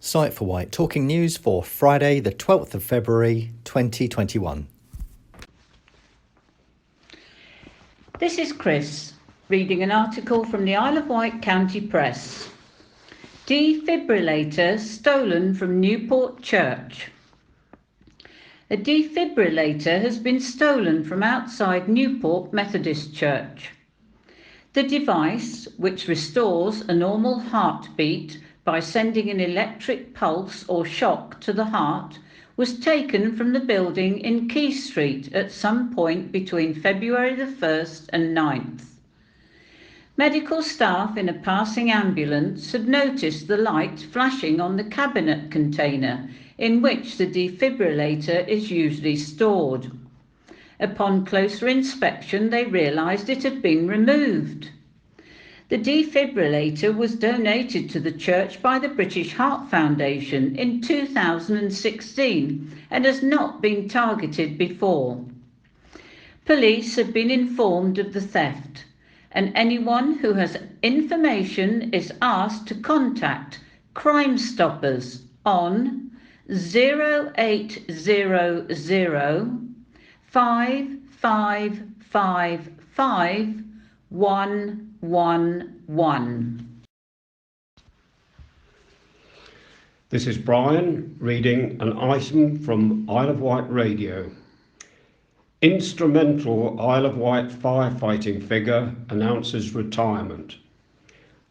Site for Wight, talking news for Friday the 12th of February 2021. This is Chris, reading an article from the Isle of Wight County Press. Defibrillator stolen from Newport Church. A defibrillator has been stolen from outside Newport Methodist Church. The device, which restores a normal heartbeat by sending an electric pulse or shock to the heart, was taken from the building in Key Street at some point between February the 1st and 9th. Medical staff in a passing ambulance had noticed the light flashing on the cabinet container in which the defibrillator is usually stored. Upon closer inspection, they realised it had been removed. The defibrillator was donated to the church by the British Heart Foundation in 2016 and has not been targeted before. Police have been informed of the theft, and anyone who has information is asked to contact Crime Stoppers on 0800 5555 111. This is Brian reading an item from Isle of Wight Radio. Instrumental Isle of Wight firefighting figure announces retirement.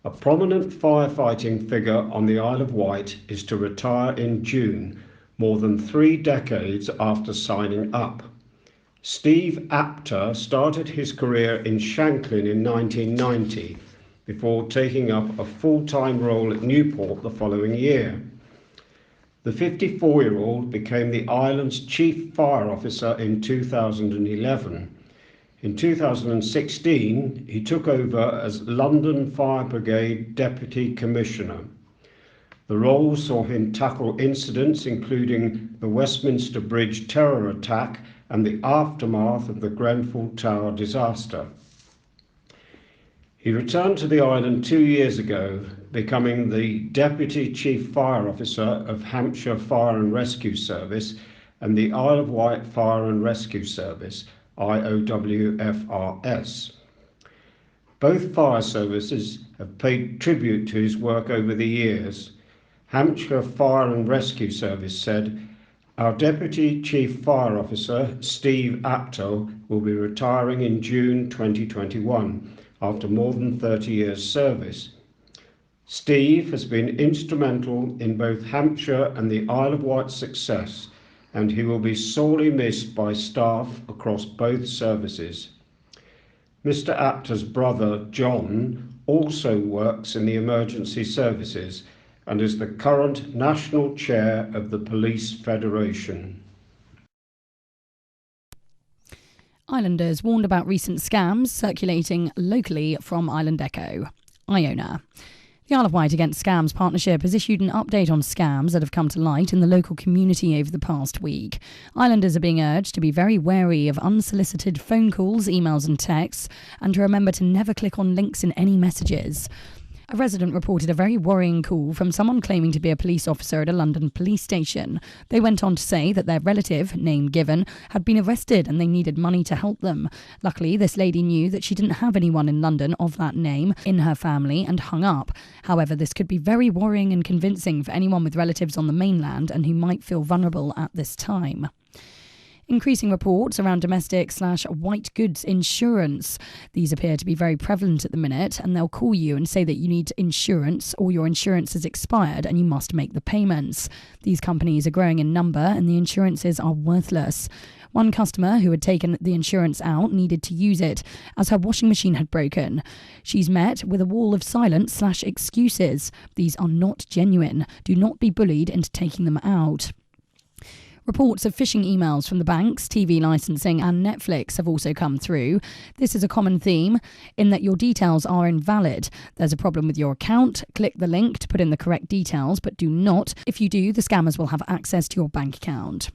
A prominent firefighting figure on the Isle of Wight is to retire in June, more than 3 decades after signing up. Steve Apter started his career in Shanklin in 1990 before taking up a full-time role at Newport the following year. The 54-year-old became the island's chief fire officer in 2011. In 2016, he took over as London Fire Brigade Deputy Commissioner. The role saw him tackle incidents including the Westminster Bridge terror attack and the aftermath of the Grenfell Tower disaster. He returned to the island 2 years ago, becoming the Deputy Chief Fire Officer of Hampshire Fire and Rescue Service and the Isle of Wight Fire and Rescue Service, IOWFRS. Both fire services have paid tribute to his work over the years. Hampshire Fire and Rescue Service said, "Our Deputy Chief Fire Officer, Steve Apter, will be retiring in June 2021 after more than 30 years' service. Steve has been instrumental in both Hampshire and the Isle of Wight's success, and he will be sorely missed by staff across both services." Mr. Apter's brother, John, also works in the emergency services and is the current National Chair of the Police Federation. Islanders warned about recent scams circulating locally from Island Echo. Iona. The Isle of Wight Against Scams partnership has issued an update on scams that have come to light in the local community over the past week. Islanders are being urged to be very wary of unsolicited phone calls, emails and texts, and to remember to never click on links in any messages. A resident reported a very worrying call from someone claiming to be a police officer at a London police station. They went on to say that their relative, name given, had been arrested and they needed money to help them. Luckily, this lady knew that she didn't have anyone in London of that name in her family and hung up. However, this could be very worrying and convincing for anyone with relatives on the mainland and who might feel vulnerable at this time. Increasing reports around domestic/white goods insurance. These appear to be very prevalent at the minute, and they'll call you and say that you need insurance or your insurance has expired and you must make the payments. These companies are growing in number and the insurances are worthless. One customer who had taken the insurance out needed to use it as her washing machine had broken. She's met with a wall of silence/excuses. These are not genuine. Do not be bullied into taking them out. Reports of phishing emails from the banks, TV licensing and Netflix have also come through. This is a common theme in that your details are invalid. There's a problem with your account. Click the link to put in the correct details, but do not. If you do, the scammers will have access to your bank account.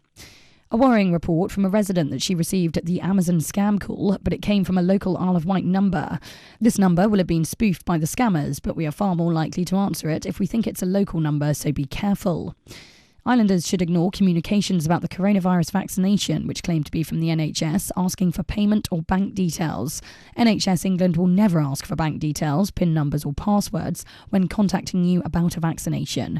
A worrying report from a resident that she received the Amazon scam call, but it came from a local Isle of Wight number. This number will have been spoofed by the scammers, but we are far more likely to answer it if we think it's a local number, so be careful. Islanders should ignore communications about the coronavirus vaccination, which claim to be from the NHS, asking for payment or bank details. NHS England will never ask for bank details, PIN numbers or passwords when contacting you about a vaccination.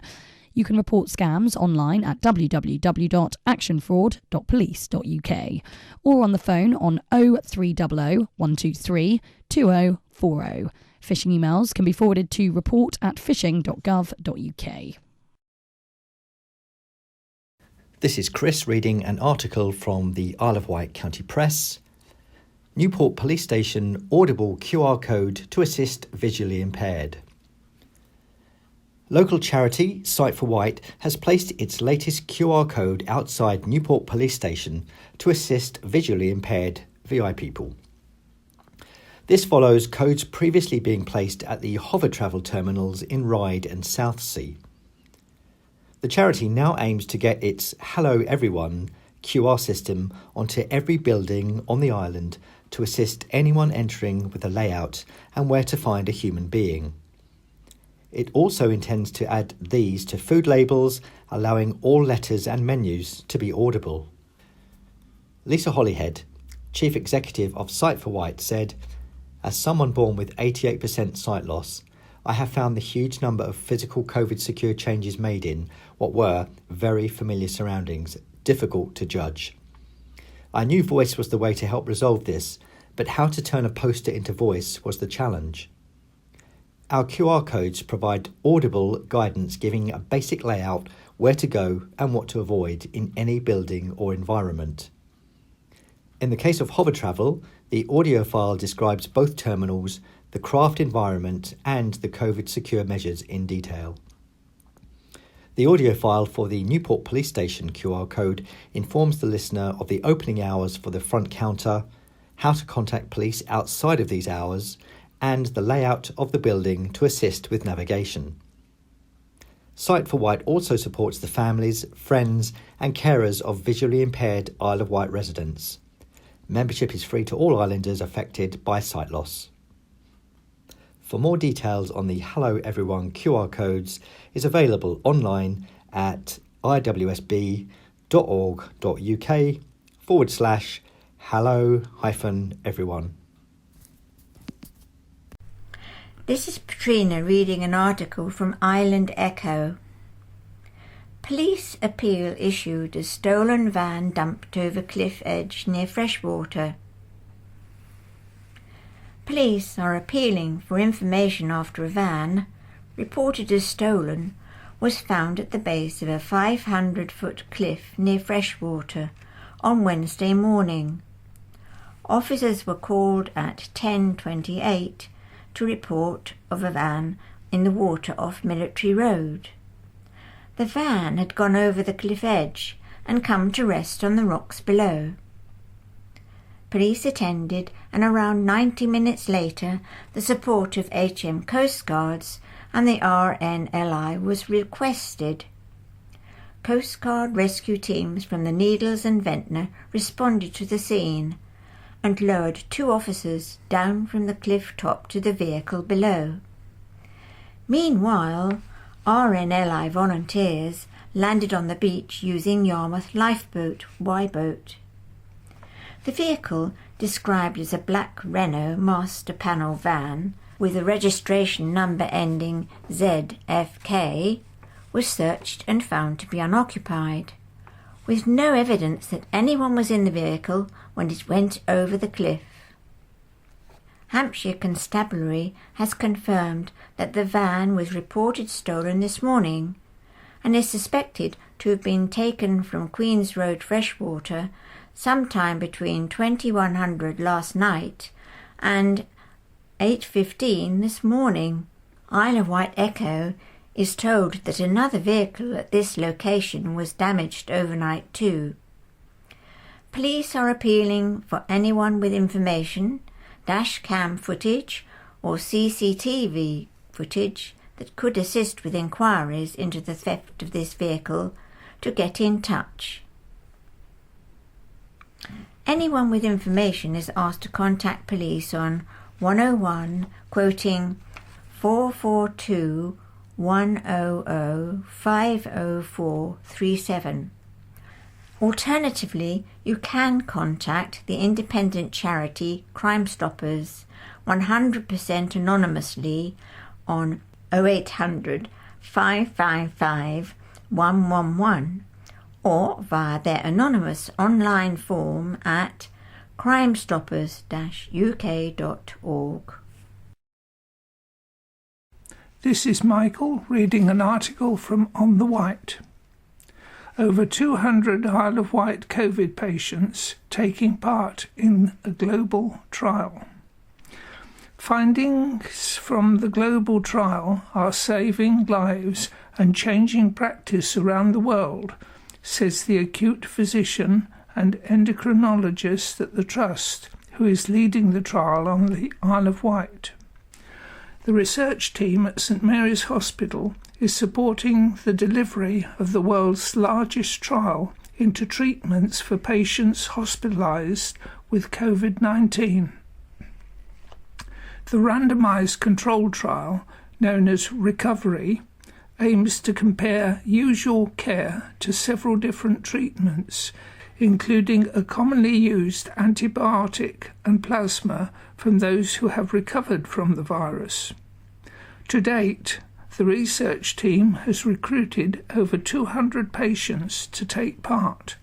You can report scams online at www.actionfraud.police.uk or on the phone on 0300 123 2040. Phishing emails can be forwarded to report@phishing.gov.uk. This is Chris reading an article from the Isle of Wight County Press. Newport Police Station audible QR code to assist visually impaired. Local charity Sight for Wight has placed its latest QR code outside Newport Police Station to assist visually impaired VI people. This follows codes previously being placed at the hover travel terminals in Ryde and Southsea. The charity now aims to get its Hello Everyone QR system onto every building on the island to assist anyone entering with a layout and where to find a human being. It also intends to add these to food labels, allowing all letters and menus to be audible. Lisa Hollyhead, Chief Executive of Sight for Wight, said, "As someone born with 88% sight loss, I have found the huge number of physical COVID-secure changes made in what were very familiar surroundings difficult to judge. I knew voice was the way to help resolve this, but how to turn a poster into voice was the challenge. Our QR codes provide audible guidance giving a basic layout, where to go and what to avoid in any building or environment. In the case of hover travel, the audio file describes both terminals, the craft environment and the COVID secure measures in detail. The audio file for the Newport Police Station QR code informs the listener of the opening hours for the front counter, how to contact police outside of these hours, and the layout of the building to assist with navigation. Sight for Wight also supports the families, friends and carers of visually impaired Isle of Wight residents. Membership is free to all islanders affected by sight loss. For more details on the Hello Everyone QR codes is available online at iwsb.org.uk/hello-everyone. This is Patrina reading an article from Island Echo. Police appeal issued as stolen van dumped over cliff edge near Freshwater. Police are appealing for information after a van, reported as stolen, was found at the base of a 500-foot cliff near Freshwater on Wednesday morning. Officers were called at 10:28 to report of a van in the water off Military Road. The van had gone over the cliff edge and come to rest on the rocks below. Police attended, and around 90 minutes later the support of HM Coast Guards and the RNLI was requested. Coast Guard rescue teams from the Needles and Ventnor responded to the scene and lowered 2 officers down from the cliff top to the vehicle below. Meanwhile, RNLI volunteers landed on the beach using Yarmouth lifeboat Y-boat. The vehicle, described as a black Renault master panel van with a registration number ending ZFK, was searched and found to be unoccupied, with no evidence that anyone was in the vehicle when it went over the cliff. Hampshire Constabulary has confirmed that the van was reported stolen this morning and is suspected to have been taken from Queen's Road Freshwater sometime between 2100 last night and 8:15 this morning. Isle of Wight Echo is told that another vehicle at this location was damaged overnight too. Police are appealing for anyone with information, dash cam footage or CCTV footage that could assist with inquiries into the theft of this vehicle to get in touch. Anyone with information is asked to contact police on 101 quoting 442 100 50437. Alternatively, you can contact the independent charity Crime Stoppers 100% anonymously on 0800 555 111 or via their anonymous online form at crimestoppers-uk.org. This is Michael reading an article from On the Wight. Over 200 Isle of Wight COVID patients taking part in a global trial. Findings from the global trial are saving lives and changing practice around the world, says the acute physician and endocrinologist at the Trust, who is leading the trial on the Isle of Wight. The research team at St Mary's Hospital is supporting the delivery of the world's largest trial into treatments for patients hospitalised with COVID-19. The randomised controlled trial, known as Recovery, aims to compare usual care to several different treatments, including a commonly used antibiotic and plasma from those who have recovered from the virus. To date, the research team has recruited over 200 patients to take part.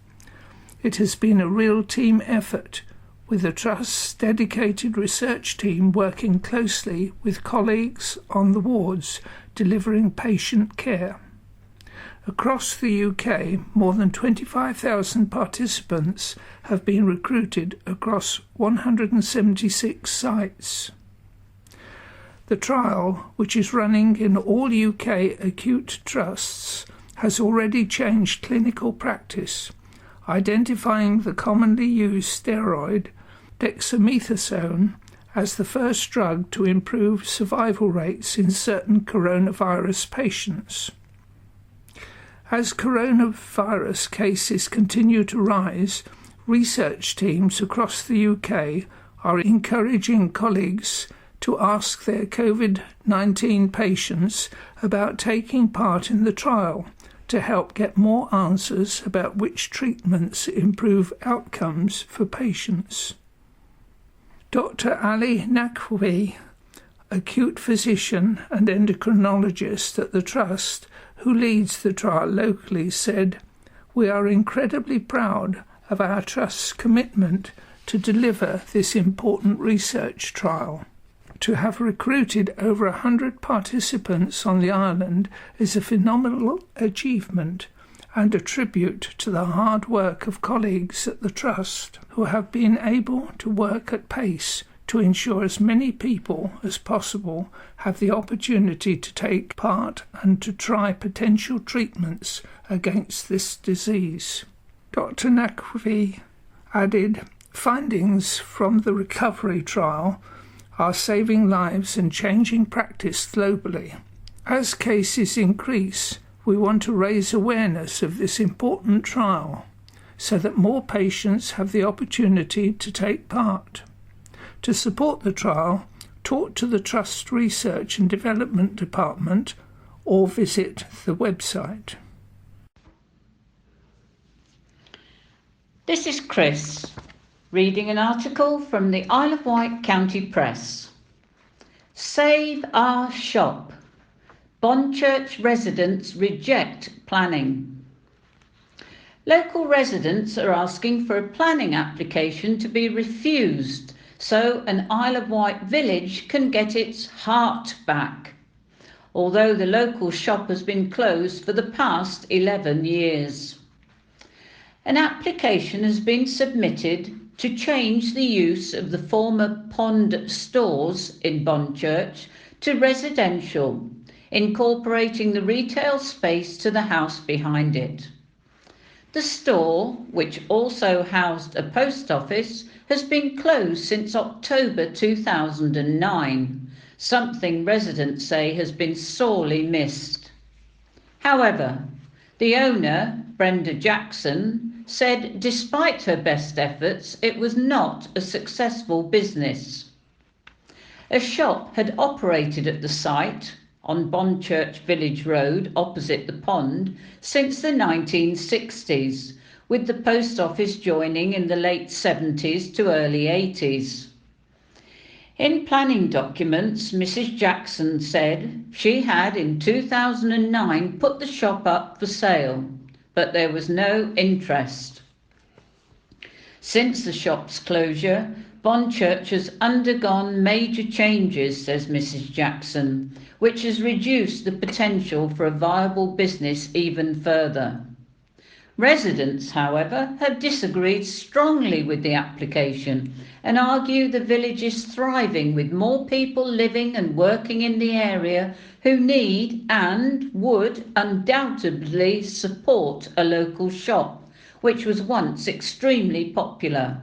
It has been a real team effort, with the Trust's dedicated research team working closely with colleagues on the wards delivering patient care. Across the UK, more than 25,000 participants have been recruited across 176 sites. The trial, which is running in all UK acute trusts, has already changed clinical practice, identifying the commonly used steroid dexamethasone as the first drug to improve survival rates in certain coronavirus patients. As coronavirus cases continue to rise, research teams across the UK are encouraging colleagues to ask their COVID-19 patients about taking part in the trial to help get more answers about which treatments improve outcomes for patients. Dr. Ali Naqvi, acute physician and endocrinologist at the Trust, who leads the trial locally, said, "We are incredibly proud of our Trust's commitment to deliver this important research trial. To have recruited over 100 participants on the island is a phenomenal achievement and a tribute to the hard work of colleagues at the Trust who have been able to work at pace to ensure as many people as possible have the opportunity to take part and to try potential treatments against this disease." Dr. Naqvi added, "Findings from the recovery trial are saving lives and changing practice globally. As cases increase, we want to raise awareness of this important trial so that more patients have the opportunity to take part. To support the trial, talk to the Trust Research and Development Department or visit the website." This is Chris, reading an article from the Isle of Wight County Press. Save our shop. Bonchurch residents reject planning. Local residents are asking for a planning application to be refused so an Isle of Wight village can get its heart back, although the local shop has been closed for the past 11 years. An application has been submitted to change the use of the former pond stores in Bonchurch to residential, incorporating the retail space to the house behind it. The store, which also housed a post office, has been closed since October 2009, something residents say has been sorely missed. However, the owner, Brenda Jackson, said despite her best efforts, it was not a successful business. A shop had operated at the site on Bonchurch Village Road opposite the pond since the 1960s, with the post office joining in the late 70s to early 80s. In planning documents, Mrs. Jackson said she had in 2009 put the shop up for sale, but there was no interest. Since the shop's closure, Bonchurch has undergone major changes, says Mrs. Jackson, which has reduced the potential for a viable business even further. Residents, however, have disagreed strongly with the application and argue the village is thriving with more people living and working in the area who need and would undoubtedly support a local shop, which was once extremely popular.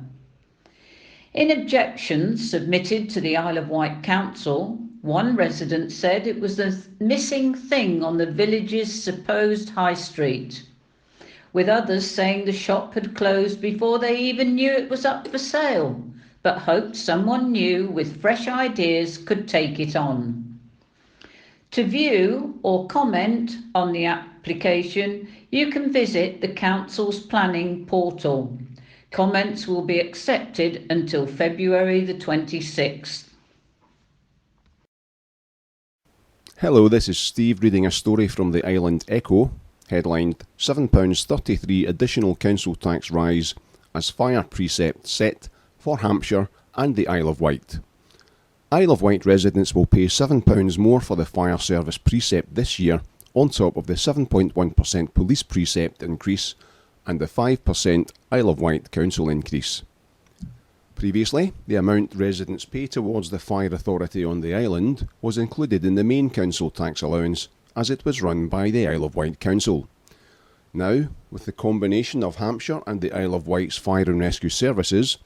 In objections submitted to the Isle of Wight Council, one resident said it was the missing thing on the village's supposed high street, with others saying the shop had closed before they even knew it was up for sale, but hoped someone new with fresh ideas could take it on. To view or comment on the application, you can visit the Council's planning portal. Comments will be accepted until February the 26th. Hello, this is Steve reading a story from the Island Echo, headlined £7.33 additional council tax rise as fire precept set for Hampshire and the Isle of Wight. Isle of Wight residents will pay £7 more for the fire service precept this year, on top of the 7.1% police precept increase and the 5% Isle of Wight council increase. Previously, the amount residents pay towards the fire authority on the island was included in the main council tax allowance, as it was run by the Isle of Wight Council. Now, with the combination of Hampshire and the Isle of Wight's fire and rescue services,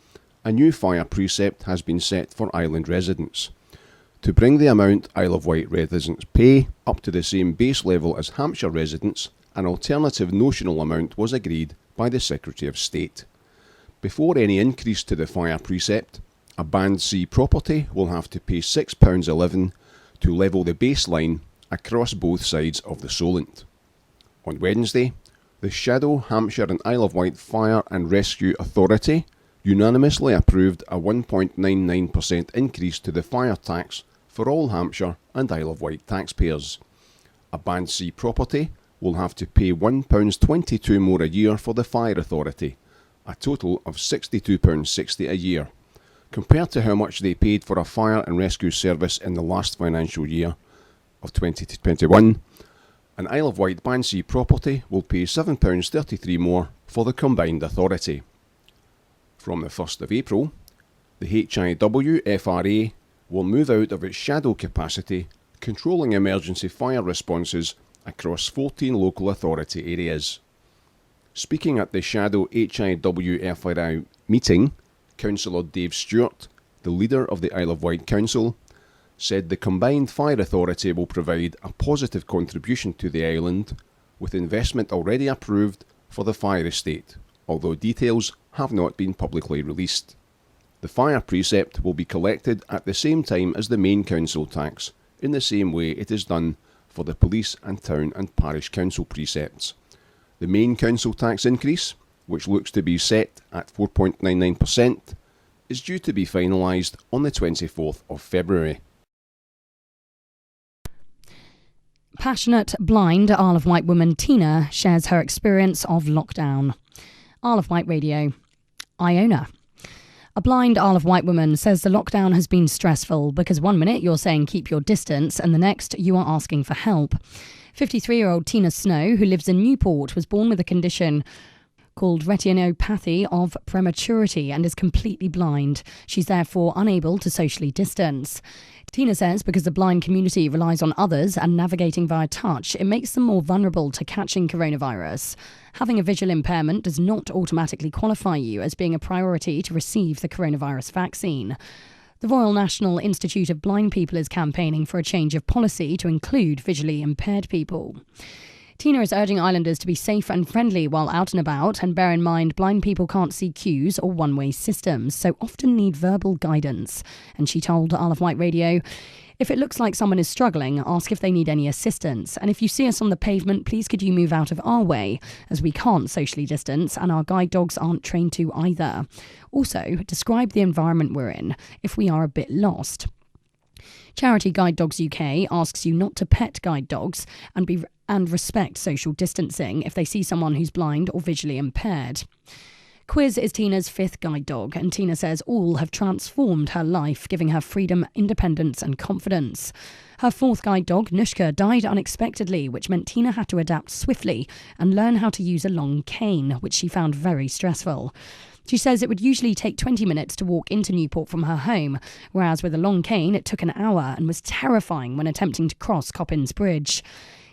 a new fire precept has been set for island residents. To bring the amount Isle of Wight residents pay up to the same base level as Hampshire residents, an alternative notional amount was agreed by the Secretary of State. Before any increase to the fire precept, a Band C property will have to pay £6.11 to level the baseline across both sides of the Solent. On Wednesday, the Shadow Hampshire and Isle of Wight Fire and Rescue Authority unanimously approved a 1.99% increase to the fire tax for all Hampshire and Isle of Wight taxpayers. A Band C property will have to pay £1.22 more a year for the fire authority, a total of £62.60 a year, compared to how much they paid for a fire and rescue service in the last financial year of 2021. An Isle of Wight Band C property will pay £7.33 more for the combined authority. From the 1st of April, the HIW FRA will move out of its shadow capacity, controlling emergency fire responses across 14 local authority areas. Speaking at the shadow HIW FRA meeting, Councillor Dave Stewart, the leader of the Isle of Wight Council, said the combined fire authority will provide a positive contribution to the island, with investment already approved for the fire estate, although details have not been publicly released. The fire precept will be collected at the same time as the main council tax, in the same way it is done for the police and town and parish council precepts. The main council tax increase, which looks to be set at 4.99%, is due to be finalised on the 24th of February. Passionate, blind Isle of Wight woman Tina shares her experience of lockdown. Isle of Wight Radio. Iona. A blind Isle of Wight woman says the lockdown has been stressful because one minute you're saying keep your distance and the next you are asking for help. 53-year-old Tina Snow, who lives in Newport, was born with a condition called retinopathy of prematurity and is completely blind. She's therefore unable to socially distance. Tina says because the blind community relies on others and navigating via touch, it makes them more vulnerable to catching coronavirus. Having a visual impairment does not automatically qualify you as being a priority to receive the coronavirus vaccine. The Royal National Institute of Blind People is campaigning for a change of policy to include visually impaired people. Tina is urging islanders to be safe and friendly while out and about, and bear in mind blind people can't see cues or one-way systems, so often need verbal guidance. And she told Isle of Wight Radio, "If it looks like someone is struggling, ask if they need any assistance. And if you see us on the pavement, please could you move out of our way, as we can't socially distance and our guide dogs aren't trained to either. Also, describe the environment we're in if we are a bit lost." Charity Guide Dogs UK asks you not to pet guide dogs and respect social distancing if they see someone who's blind or visually impaired. Quiz is Tina's 5th guide dog, and Tina says all have transformed her life, giving her freedom, independence and confidence. Her 4th guide dog, Nushka, died unexpectedly, which meant Tina had to adapt swiftly and learn how to use a long cane, which she found very stressful. She says it would usually take 20 minutes to walk into Newport from her home, whereas with a long cane it took an hour and was terrifying when attempting to cross Coppins Bridge.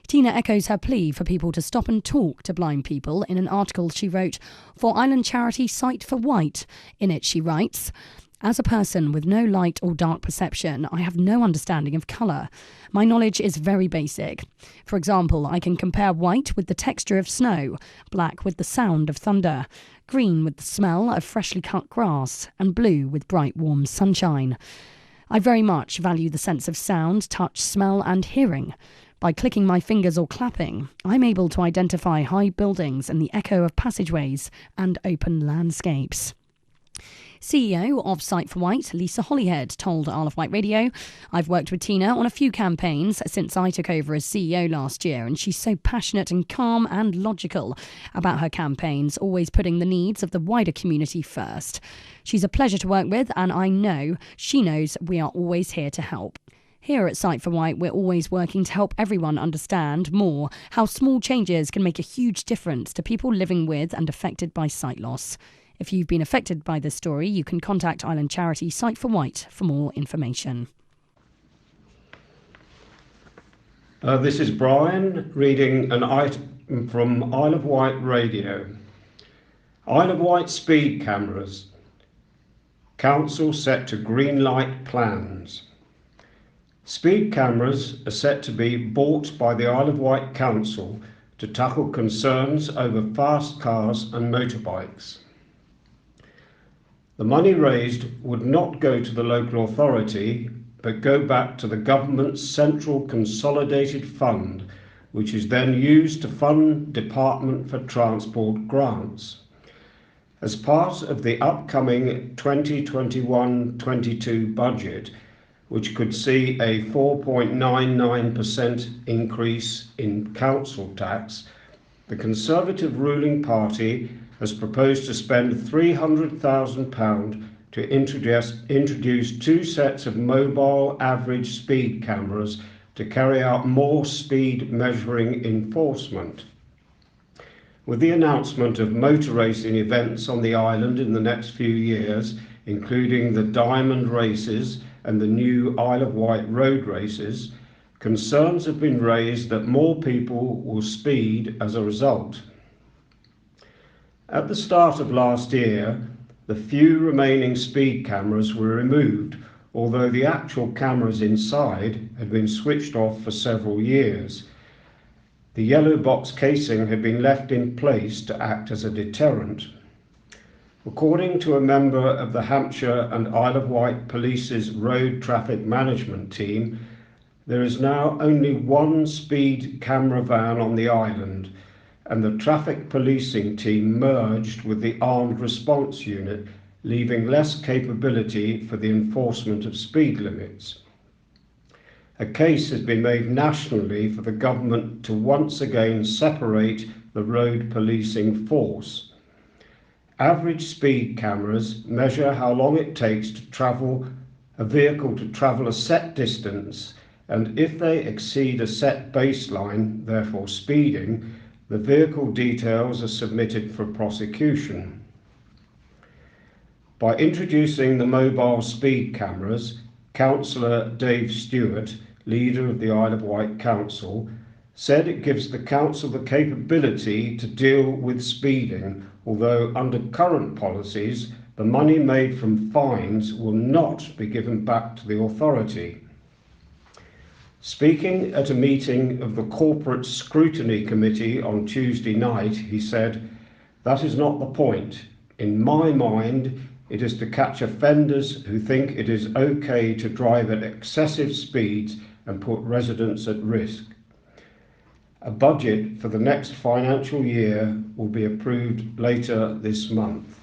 Tina echoes her plea for people to stop and talk to blind people in an article she wrote for island charity Sight for Wight. In it she writes, "As a person with no light or dark perception, I have no understanding of colour. My knowledge is very basic. For example, I can compare white with the texture of snow, black with the sound of thunder, green with the smell of freshly cut grass, and blue with bright warm sunshine. I very much value the sense of sound, touch, smell and hearing. By clicking my fingers or clapping, I'm able to identify high buildings and the echo of passageways and open landscapes." CEO of Sight for Wight, Lisa Holyhead, told Isle of Wight Radio, "I've worked with Tina on a few campaigns since I took over as CEO last year, and she's so passionate and calm and logical about her campaigns, always putting the needs of the wider community first. She's a pleasure to work with, and I know she knows we are always here to help." Here at Sight for Wight, we're always working to help everyone understand more how small changes can make a huge difference to people living with and affected by sight loss. If you've been affected by this story, you can contact island charity Sight for Wight for more information. This is Brian reading an item from Isle of Wight Radio. Isle of Wight speed cameras. Council set to green light plans. Speed cameras are set to be bought by the Isle of Wight Council to tackle concerns over fast cars and motorbikes. The money raised would not go to the local authority, but go back to the government's Central Consolidated Fund, which is then used to fund Department for Transport grants. As part of the upcoming 2021-22 budget, which could see a 4.99% increase in council tax, the Conservative ruling party has proposed to spend £300,000 to introduce 2 sets of mobile average speed cameras to carry out more speed measuring enforcement. With the announcement of motor racing events on the island in the next few years, including the Diamond Races and the new Isle of Wight road races, concerns have been raised that more people will speed as a result. At the start of last year, the few remaining speed cameras were removed, although the actual cameras inside had been switched off for several years. The yellow box casing had been left in place to act as a deterrent. According to a member of the Hampshire and Isle of Wight Police's road traffic management team, there is now only one speed camera van on the island, and the traffic policing team merged with the armed response unit, leaving less capability for the enforcement of speed limits. A case has been made nationally for the government to once again separate the road policing force. Average speed cameras measure how long it takes to travel a vehicle to travel a set distance, and if they exceed a set baseline, therefore speeding, the vehicle details are submitted for prosecution. By introducing the mobile speed cameras, Councillor Dave Stewart, leader of the Isle of Wight Council, said it gives the council the capability to deal with speeding, although under current policies, the money made from fines will not be given back to the authority. Speaking at a meeting of the Corporate Scrutiny Committee on Tuesday night, he said, "That is not the point. In my mind, it is to catch offenders who think it is okay to drive at excessive speeds and put residents at risk." A budget for the next financial year will be approved later this month.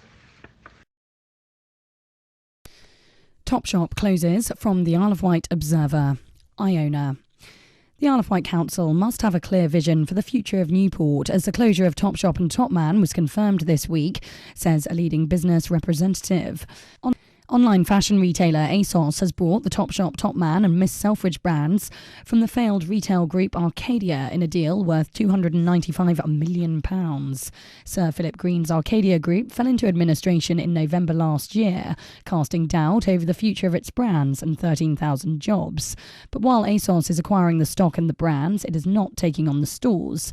Topshop closes from the Isle of Wight Observer. Iona. The Isle of Wight Council must have a clear vision for the future of Newport, as the closure of Topshop and Topman was confirmed this week, says a leading business representative. Online fashion retailer ASOS has bought the Topshop, Topman and Miss Selfridge brands from the failed retail group Arcadia in a deal worth £295 million. Sir Philip Green's Arcadia Group fell into administration in November last year, casting doubt over the future of its brands and 13,000 jobs. But while ASOS is acquiring the stock and the brands, it is not taking on the stores.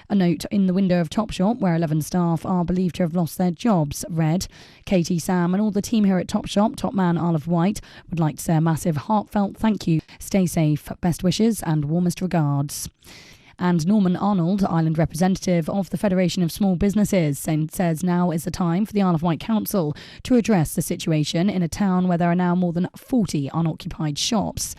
A note in the window of Topshop, where 11 staff are believed to have lost their jobs, read, "Katie, Sam and all the team here at Topshop, Topman, Isle of Wight would like to say a massive heartfelt thank you. Stay safe, best wishes and warmest regards." And Norman Arnold, Island representative of the Federation of Small Businesses, says now is the time for the Isle of Wight Council to address the situation in a town where there are now more than 40 unoccupied shops.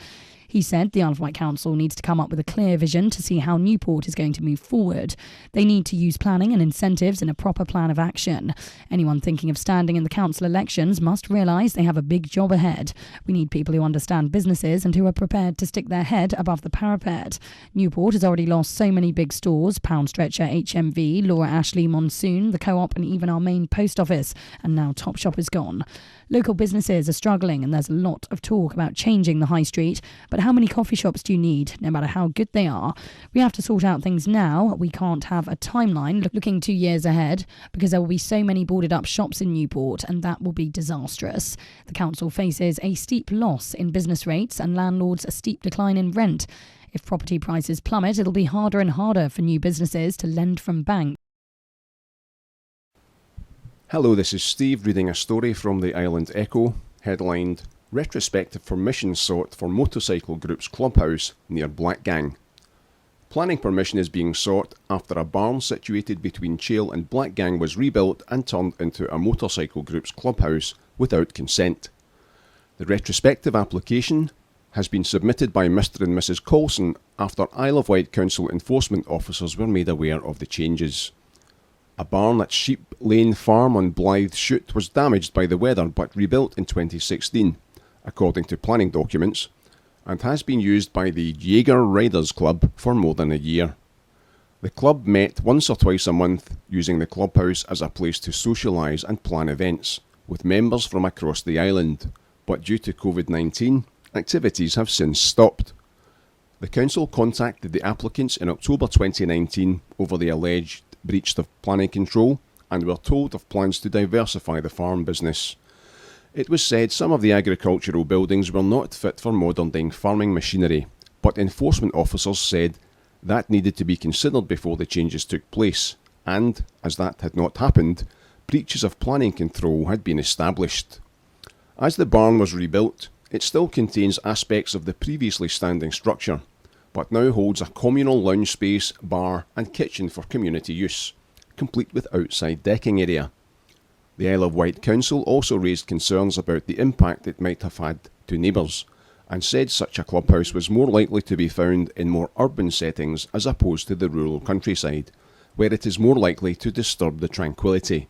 He said the Isle of Wight Council needs to come up with a clear vision to see how Newport is going to move forward. They need to use planning and incentives in a proper plan of action. Anyone thinking of standing in the council elections must realise they have a big job ahead. We need people who understand businesses and who are prepared to stick their head above the parapet. Newport has already lost so many big stores, Pound Stretcher, HMV, Laura Ashley, Monsoon, the Co-op and even our main post office, and now Topshop is gone. Local businesses are struggling and there's a lot of talk about changing the high street, but how many coffee shops do you need, no matter how good they are? We have to sort out things now. We can't have a timeline looking 2 years ahead, because there will be so many boarded up shops in Newport and that will be disastrous. The council faces a steep loss in business rates and landlords a steep decline in rent. If property prices plummet, it'll be harder and harder for new businesses to lend from banks. Hello, this is Steve reading a story from the Island Echo, headlined "Retrospective Permission Sought for Motorcycle Group's Clubhouse near Blackgang." Planning permission is being sought after a barn situated between Chale and Blackgang was rebuilt and turned into a motorcycle group's clubhouse without consent. The retrospective application has been submitted by Mr and Mrs Coulson after Isle of Wight Council enforcement officers were made aware of the changes. A barn at Sheep Lane Farm on Blythe Shoot was damaged by the weather but rebuilt in 2016, according to planning documents, and has been used by the Jaeger Riders Club for more than a year. The club met once or twice a month, using the clubhouse as a place to socialise and plan events, with members from across the island, but due to COVID-19, activities have since stopped. The council contacted the applicants in October 2019 over the alleged breach of planning control and were told of plans to diversify the farm business. It was said some of the agricultural buildings were not fit for modern-day farming machinery, but enforcement officers said that needed to be considered before the changes took place, and, as that had not happened, breaches of planning control had been established. As the barn was rebuilt, it still contains aspects of the previously standing structure, but now holds a communal lounge space, bar and kitchen for community use, complete with outside decking area. The Isle of Wight Council also raised concerns about the impact it might have had to neighbours, and said such a clubhouse was more likely to be found in more urban settings as opposed to the rural countryside, where it is more likely to disturb the tranquillity.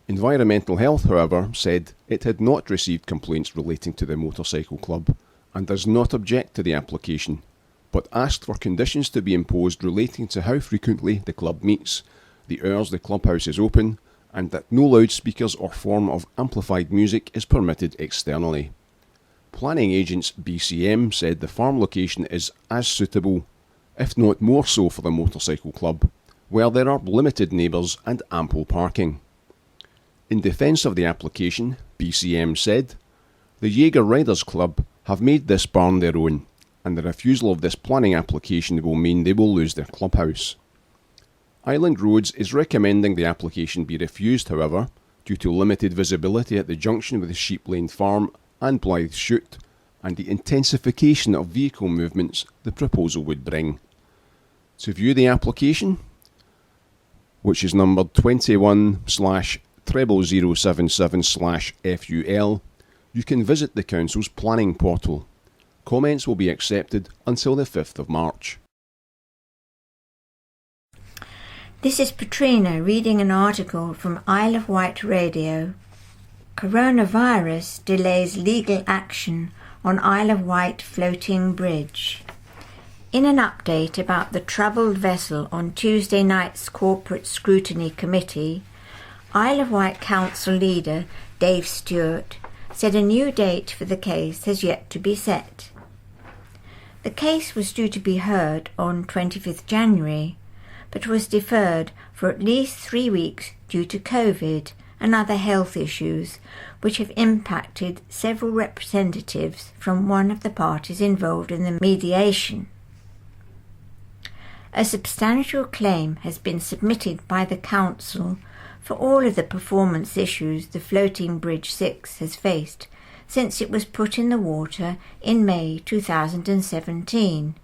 Environmental Health, however, said it had not received complaints relating to the motorcycle club, and does not object to the application, but asked for conditions to be imposed relating to how frequently the club meets, the hours the clubhouse is open, and that no loudspeakers or form of amplified music is permitted externally. Planning agents BCM said the farm location is as suitable, if not more so, for the motorcycle club, where there are limited neighbours and ample parking. In defence of the application, BCM said, "The Jaeger Riders Club have made this barn their own, and the refusal of this planning application will mean they will lose their clubhouse." Island Roads is recommending the application be refused, however, due to limited visibility at the junction with the Sheep Lane Farm and Blythe Shoot, and the intensification of vehicle movements the proposal would bring. To view the application, which is numbered 21/0077/FUL, you can visit the Council's planning portal. Comments will be accepted until the 5th of March. This is Patrina reading an article from Isle of Wight Radio. Coronavirus delays legal action on Isle of Wight floating bridge. In an update about the troubled vessel on Tuesday night's Corporate Scrutiny Committee, Isle of Wight Council leader Dave Stewart said a new date for the case has yet to be set. The case was due to be heard on 25th January, but was deferred for at least 3 weeks due to COVID and other health issues which have impacted several representatives from one of the parties involved in the mediation. A substantial claim has been submitted by the Council for all of the performance issues the Floating Bridge 6 has faced since it was put in the water in May 2017,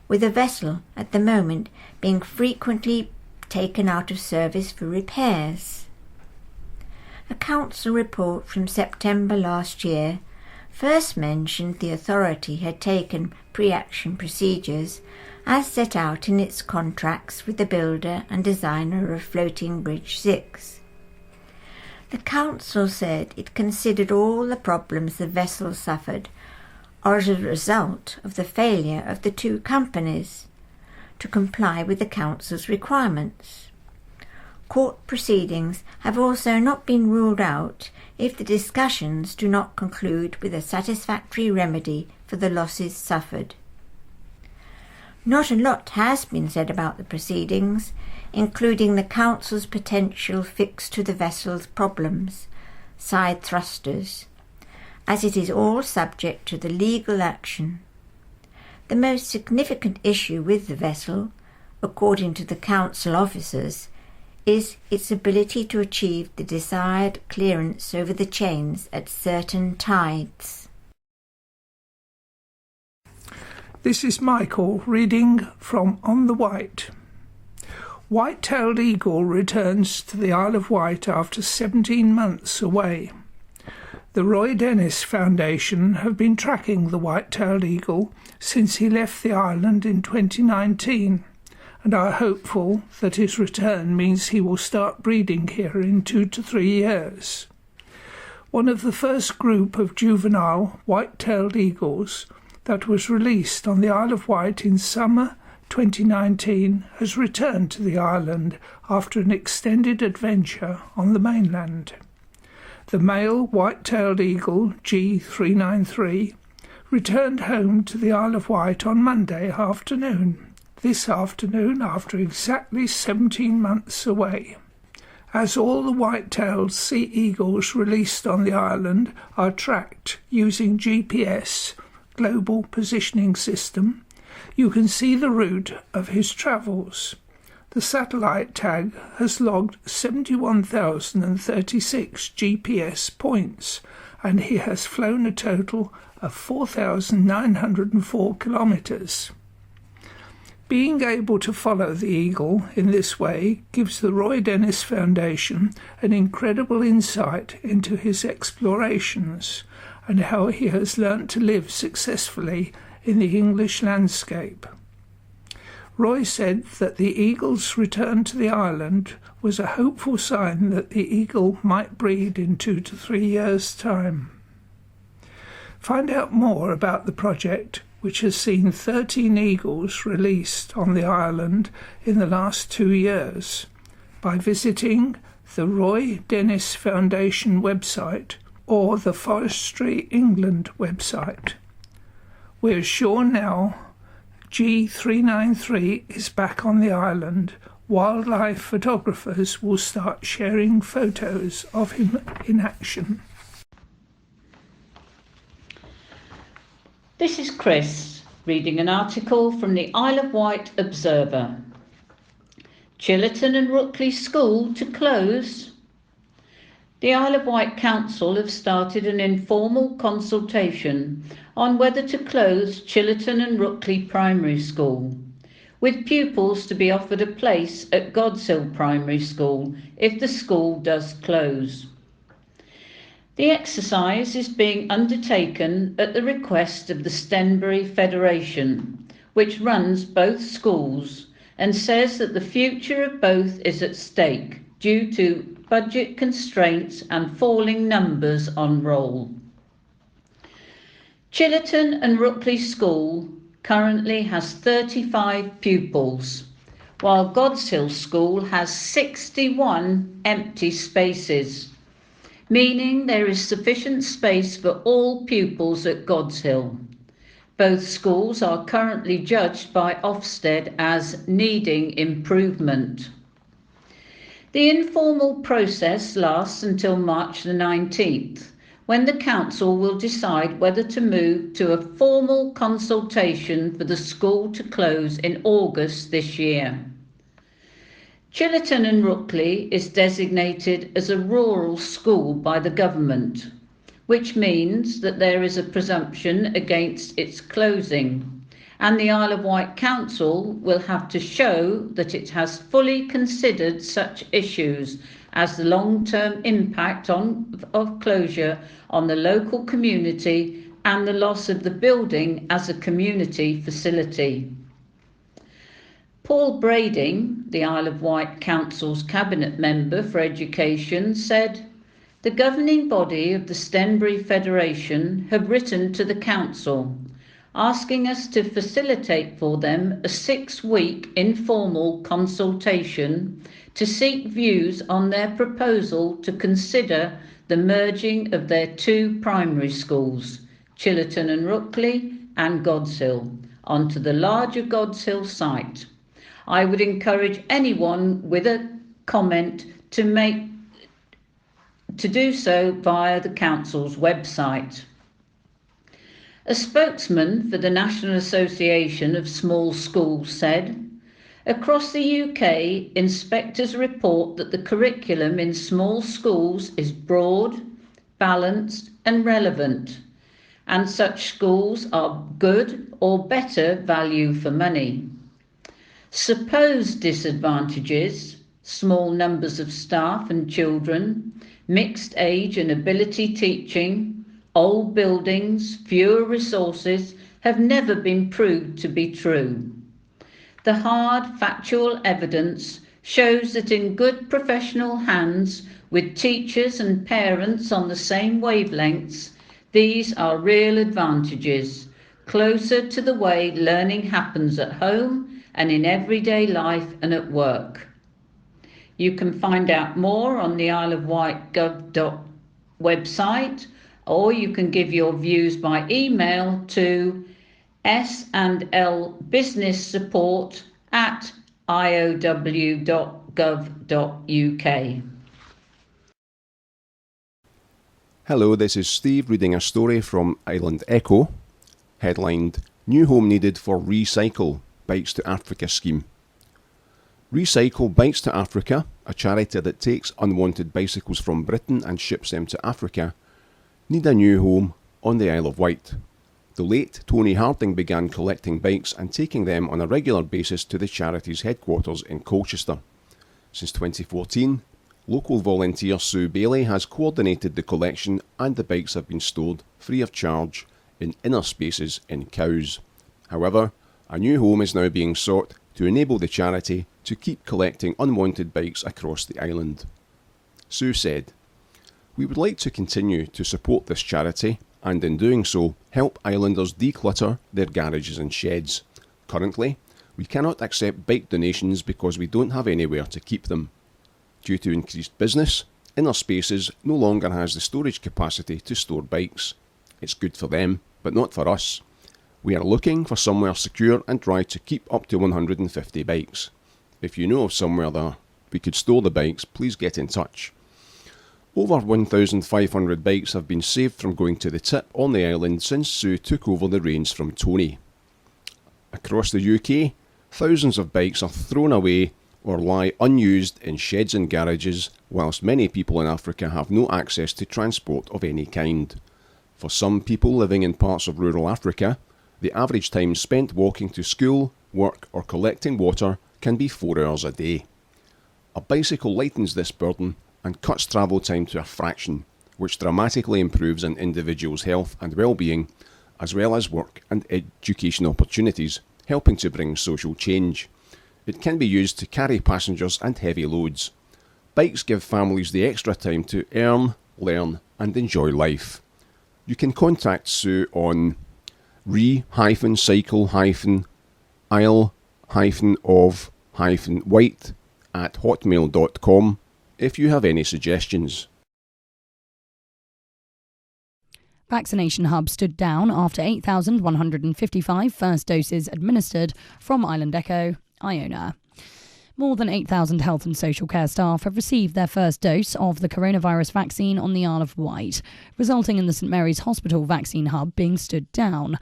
with the vessel at the moment being frequently taken out of service for repairs. A council report from September last year first mentioned the authority had taken pre-action procedures as set out in its contracts with the builder and designer of Floating Bridge 6. The council said it considered all the problems the vessel suffered are as a result of the failure of the two companies to comply with the council's requirements. Court proceedings have also not been ruled out if the discussions do not conclude with a satisfactory remedy for the losses suffered. Not a lot has been said about the proceedings, including the council's potential fix to the vessel's problems, side thrusters, as it is all subject to the legal action. The most significant issue with the vessel, according to the council officers, is its ability to achieve the desired clearance over the chains at certain tides. This is Michael reading from On the Wight. White-tailed eagle returns to the Isle of Wight after 17 months away. The Roy Dennis Foundation have been tracking the white-tailed eagle since he left the island in 2019 and are hopeful that his return means he will start breeding here in 2 to 3 years. One of the first group of juvenile white-tailed eagles that was released on the Isle of Wight in summer 2019 has returned to the island after an extended adventure on the mainland. The male white-tailed eagle G393 returned home to the Isle of Wight on Monday afternoon, this afternoon after exactly 17 months away. As all the white-tailed sea eagles released on the island are tracked using GPS, Global Positioning System, you can see the route of his travels. The satellite tag has logged 71,036 GPS points, and he has flown a total of 4,904 kilometres. Being able to follow the eagle in this way gives the Roy Dennis Foundation an incredible insight into his explorations and how he has learnt to live successfully in the English landscape. Roy said that the eagle's return to the island was a hopeful sign that the eagle might breed in 2 to 3 years' time. Find out more about the project, which has seen 13 eagles released on the island in the last 2 years, by visiting the Roy Dennis Foundation website or the Forestry England website. We're sure now G393 is back on the island. Wildlife photographers will start sharing photos of him in action. This is Chris reading an article from the Isle of Wight Observer. Chillerton and Rookley School to close. The Isle of Wight Council have started an informal consultation on whether to close Chillerton and Rookley Primary School, with pupils to be offered a place at Godshill Primary School if the school does close. The exercise is being undertaken at the request of the Stenbury Federation, which runs both schools, and says that the future of both is at stake due to budget constraints and falling numbers on roll. Chillerton and Rookley School currently has 35 pupils, while Godshill School has 61 empty spaces, meaning there is sufficient space for all pupils at Godshill. Both schools are currently judged by Ofsted as needing improvement. The informal process lasts until March the 19th, when the Council will decide whether to move to a formal consultation for the school to close in August this year. Chillerton and Rookley is designated as a rural school by the government, which means that there is a presumption against its closing, and the Isle of Wight Council will have to show that it has fully considered such issues as the long-term impact of closure on the local community and the loss of the building as a community facility. Paul Brading, the Isle of Wight Council's Cabinet Member for Education, said, "The governing body of the Stenbury Federation have written to the Council, asking us to facilitate for them a 6-week informal consultation to seek views on their proposal to consider the merging of their 2 primary schools, Chillerton and Rookley and Godshill, onto the larger Godshill site. I would encourage anyone with a comment to do so via the Council's website." A spokesman for the National Association of Small Schools said, "Across the UK, inspectors report that the curriculum in small schools is broad, balanced and relevant, and such schools are good or better value for money. Supposed disadvantages, small numbers of staff and children, mixed age and ability teaching, old buildings, fewer resources, have never been proved to be true. The hard factual evidence shows that in good professional hands, with teachers and parents on the same wavelengths, these are real advantages, closer to the way learning happens at home and in everyday life and at work." You can find out more on the Isle of Wight Gov. Website, or you can give your views by email to s&lbusinesssupport@iow.gov.uk. Hello, this is Steve reading a story from Island Echo, headlined "New Home Needed for Recycle, Bikes to Africa Scheme." Recycle Bikes to Africa, a charity that takes unwanted bicycles from Britain and ships them to Africa, need a new home on the Isle of Wight. The late Tony Harding began collecting bikes and taking them on a regular basis to the charity's headquarters in Colchester. Since 2014, local volunteer Sue Bailey has coordinated the collection, and the bikes have been stored free of charge in inner spaces in Cowes. However, a new home is now being sought to enable the charity to keep collecting unwanted bikes across the island. Sue said, "We would like to continue to support this charity and in doing so help islanders declutter their garages and sheds. Currently, we cannot accept bike donations because we don't have anywhere to keep them. Due to increased business, Inner Spaces no longer has the storage capacity to store bikes. It's good for them, but not for us. We are looking for somewhere secure and dry to keep up to 150 bikes. If you know of somewhere there we could store the bikes, please get in touch." Over 1,500 bikes have been saved from going to the tip on the island since Sue took over the reins from Tony. Across the UK, thousands of bikes are thrown away or lie unused in sheds and garages, whilst many people in Africa have no access to transport of any kind. For some people living in parts of rural Africa, the average time spent walking to school, work or collecting water can be 4 hours a day. A bicycle lightens this burden and cuts travel time to a fraction, which dramatically improves an individual's health and well-being, as well as work and education opportunities, helping to bring social change. It can be used to carry passengers and heavy loads. Bikes give families the extra time to earn, learn and enjoy life. You can contact Sue on re-cycle-of-wight@hotmail.com if you have any suggestions. Vaccination hub stood down after 8,155 first doses administered from Island Echo, Iona. More than 8,000 health and social care staff have received their first dose of the coronavirus vaccine on the Isle of Wight, resulting in the St Mary's Hospital vaccine hub being stood down.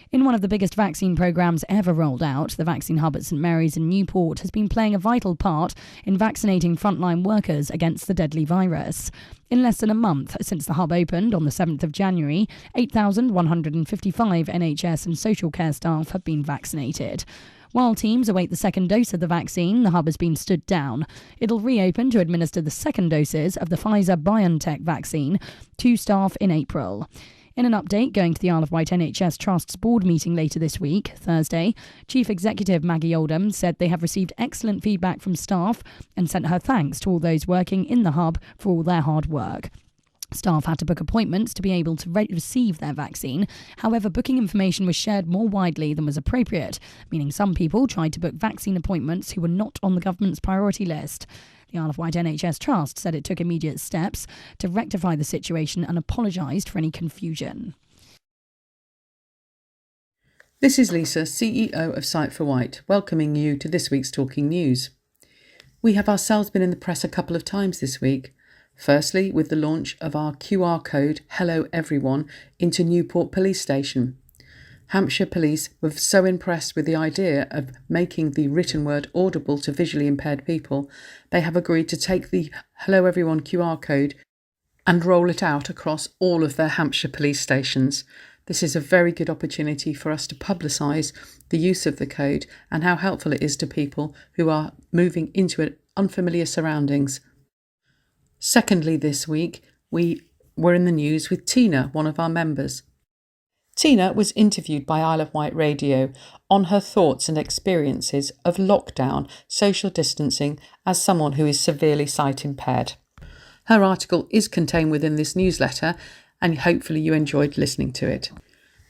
In one of the biggest vaccine programmes ever rolled out, the vaccine hub at St Mary's in Newport has been playing a vital part in vaccinating frontline workers against the deadly virus. In less than a month since the hub opened on the 7th of January, 8,155 NHS and social care staff have been vaccinated. While teams await the second dose of the vaccine, the hub has been stood down. It'll reopen to administer the second doses of the Pfizer-BioNTech vaccine to staff in April. In an update going to the Isle of Wight NHS Trust's board meeting later this week, Thursday, Chief Executive Maggie Oldham said they have received excellent feedback from staff and sent her thanks to all those working in the hub for all their hard work. Staff had to book appointments to be able to receive their vaccine. However, booking information was shared more widely than was appropriate, meaning some people tried to book vaccine appointments who were not on the government's priority list. The Isle of Wight NHS Trust said it took immediate steps to rectify the situation and apologised for any confusion. This is Lisa, CEO of Sight for Wight, welcoming you to this week's Talking News. We have ourselves been in the press a couple of times this week. Firstly, with the launch of our QR code, Hello Everyone, into Newport Police Station. Hampshire Police were so impressed with the idea of making the written word audible to visually impaired people, they have agreed to take the Hello Everyone QR code and roll it out across all of their Hampshire police stations. This is a very good opportunity for us to publicise the use of the code and how helpful it is to people who are moving into unfamiliar surroundings. Secondly, this week, we were in the news with Tina, one of our members. Tina was interviewed by Isle of Wight Radio on her thoughts and experiences of lockdown, social distancing as someone who is severely sight impaired. Her article is contained within this newsletter and hopefully you enjoyed listening to it.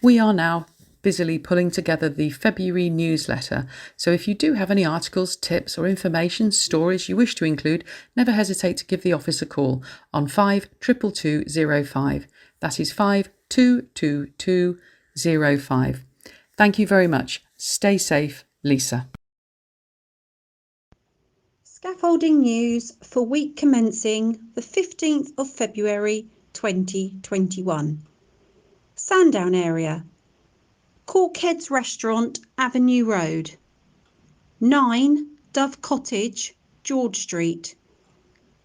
We are now busily pulling together the February newsletter, so if you do have any articles, tips or information, stories you wish to include, never hesitate to give the office a call on 522205. That is 522205. Thank you very much. Stay safe, Lisa. Scaffolding news for week commencing the 15th of February 2021. Sandown area. Corkhead's Restaurant, Avenue Road. 9 Dove Cottage, George Street.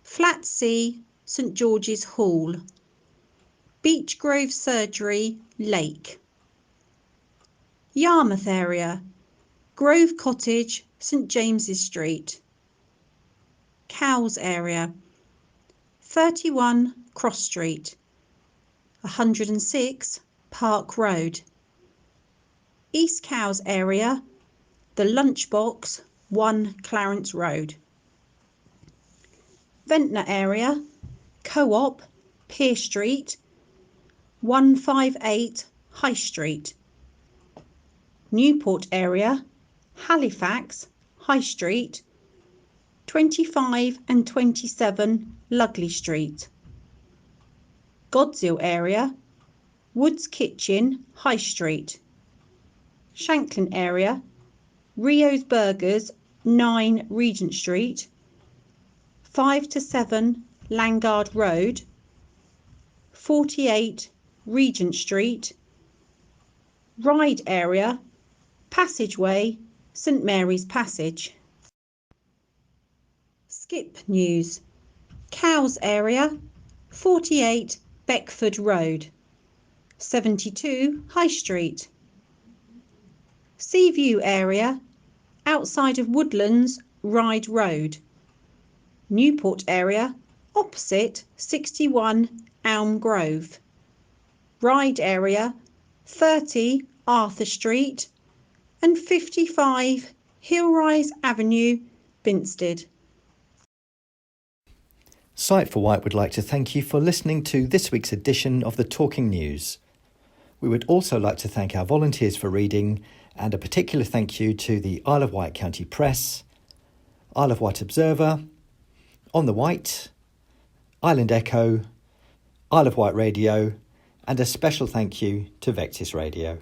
Flat C, St George's Hall. Beech Grove Surgery, Lake. Yarmouth area. Grove Cottage, St James's Street. Cowes area. 31 Cross Street. 106 Park Road. East Cowes area, the Lunchbox, 1 Clarence Road. Ventnor area, Co-op, Pier Street, 158 High Street. Newport area, Halifax, High Street, 25 and 27 Lugley Street. Godshill area, Woods Kitchen, High Street. Shanklin area, Rio's Burgers, 9 Regent Street, 5 to 7 Langard Road, 48 Regent Street. Ryde area, Passageway, St Mary's Passage. Skip News. Cowes area, 48 Beckford Road, 72 High Street. Seaview area, outside of Woodlands, Ryde Road. Newport area, opposite 61 Elm Grove. Ryde area, 30 Arthur Street and 55 Hillrise Avenue, Binsted. Sight for Wight would like to thank you for listening to this week's edition of the Talking News. We would also like to thank our volunteers for reading, and a particular thank you to the Isle of Wight County Press, Isle of Wight Observer, On the Wight, Island Echo, Isle of Wight Radio, and a special thank you to Vectis Radio.